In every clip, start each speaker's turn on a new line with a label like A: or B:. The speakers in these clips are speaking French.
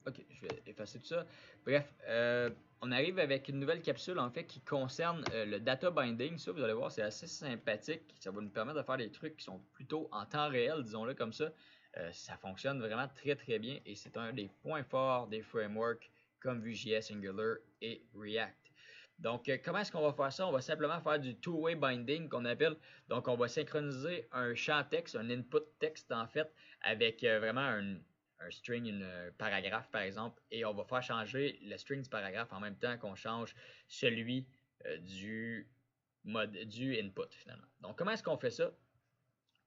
A: Ok, je vais effacer tout ça. Bref, on arrive avec une nouvelle capsule en fait qui concerne le data binding. Ça, vous allez voir, c'est assez sympathique. Ça va nous permettre de faire des trucs qui sont plutôt en temps réel, disons-le comme ça. Ça fonctionne vraiment très très bien et c'est un des points forts des frameworks comme Vue.js, Angular et React. Donc, comment est-ce qu'on va faire ça? On va simplement faire du two-way binding qu'on appelle. Donc, on va synchroniser un champ texte, un input texte en fait, avec vraiment un string, un paragraphe par exemple, et on va faire changer le string du paragraphe en même temps qu'on change celui du input finalement. Donc, comment est-ce qu'on fait ça?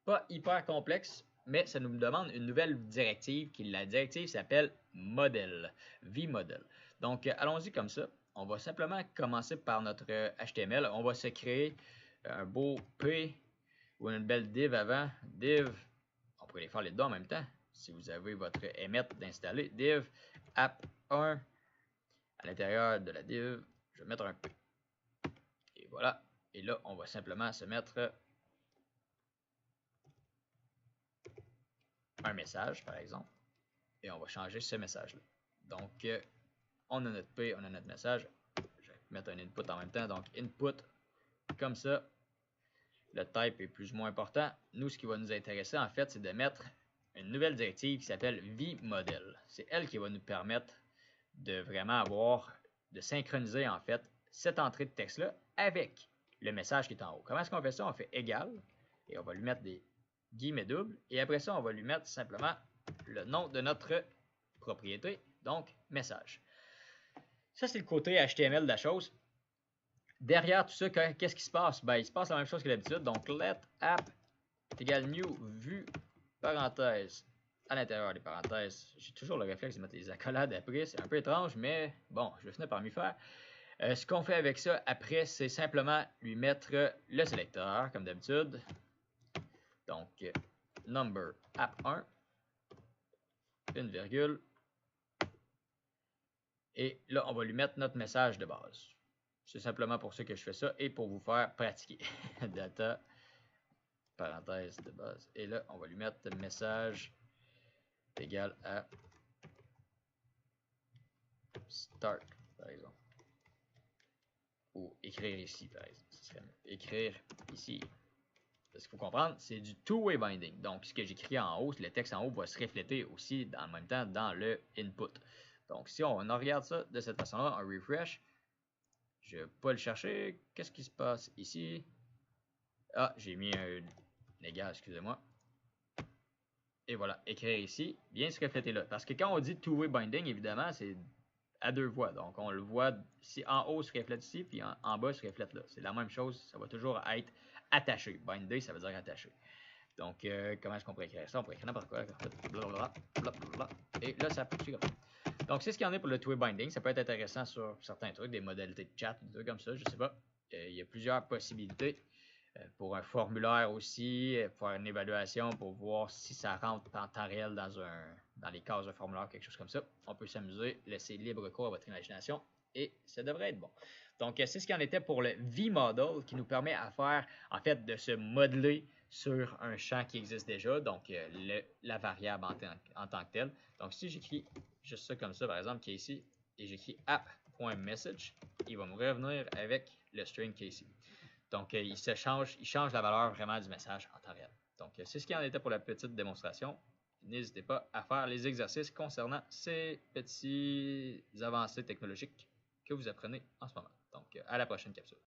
A: Pas hyper complexe, mais ça nous demande une nouvelle directive qui la directive s'appelle model, vModel. Donc allons-y comme ça. On va simplement commencer par notre HTML. On va se créer un beau P ou une belle div avant. Div, on pourrait les faire les deux en même temps. Si vous avez votre emmet d'installer, div app1 à l'intérieur de la div, je vais mettre un P. Et voilà. Et là, on va simplement se mettre un message, par exemple, et on va changer ce message-là. Donc, on a notre P, on a notre message. Je vais mettre un input en même temps. Donc, input, comme ça. Le type est plus ou moins important. Nous, ce qui va nous intéresser, en fait, c'est de mettre une nouvelle directive qui s'appelle vModel. C'est elle qui va nous permettre de vraiment avoir, de synchroniser, en fait, cette entrée de texte-là avec le message qui est en haut. Comment est-ce qu'on fait ça? On fait égal, et on va lui mettre des guillemets doubles, et après ça, on va lui mettre simplement le nom de notre propriété, donc message. Ça, c'est le côté HTML de la chose. Derrière tout ça, qu'est-ce qui se passe? Ben, il se passe la même chose que d'habitude. Donc, let app est égal new vue parenthèse à l'intérieur des parenthèses. J'ai toujours le réflexe de mettre les accolades après. C'est un peu étrange, mais bon, je vais finir par m'y faire. Ce qu'on fait avec ça après, c'est simplement lui mettre le sélecteur, comme d'habitude. Donc, number app1, une virgule. Et là, on va lui mettre notre message de base. C'est simplement pour ça que je fais ça et pour vous faire pratiquer. Data, parenthèse de base. Et là, on va lui mettre message égal à start, par exemple. Ou écrire ici, par exemple. Ce serait mieux. Écrire ici. Ce qu'il faut comprendre, c'est du two-way binding. Donc, ce que j'écris en haut, le texte en haut va se refléter aussi en même temps dans le input. Donc, si on regarde ça de cette façon-là, on refresh, je ne vais pas le chercher. Qu'est-ce qui se passe ici? Ah, j'ai mis un égal, excusez-moi. Et voilà, écrire ici, bien se refléter là. Parce que quand on dit two-way binding, évidemment, c'est à deux voies. Donc, on le voit si en haut se reflète ici, puis en bas se reflète là. C'est la même chose, ça va toujours être attaché. Binder, ça veut dire attaché. Donc, comment est-ce qu'on pourrait écrire ça? On pourrait écrire n'importe quoi. Blablabla, blablabla. Et là, ça poursuit comme ça. Donc, c'est ce qu'il y en a pour le two-way binding. Ça peut être intéressant sur certains trucs, des modalités de chat, des trucs comme ça, je sais pas. Il y a plusieurs possibilités. Pour un formulaire aussi, pour faire une évaluation pour voir si ça rentre en temps réel dans les cases d'un formulaire, quelque chose comme ça. On peut s'amuser, laisser libre cours à votre imagination et ça devrait être bon. Donc, c'est ce qu'il en était pour le vModel qui nous permet à faire, en fait, de se modeler sur un champ qui existe déjà, donc la variable en tant que telle. Donc, si j'écris juste ça comme ça, par exemple, qui est ici, et j'écris app.message, il va me revenir avec le string qui est ici. Donc, il change la valeur vraiment du message en temps réel. Donc, c'est ce qui en était pour la petite démonstration. N'hésitez pas à faire les exercices concernant ces petits avancées technologiques que vous apprenez en ce moment. Donc, à la prochaine capsule.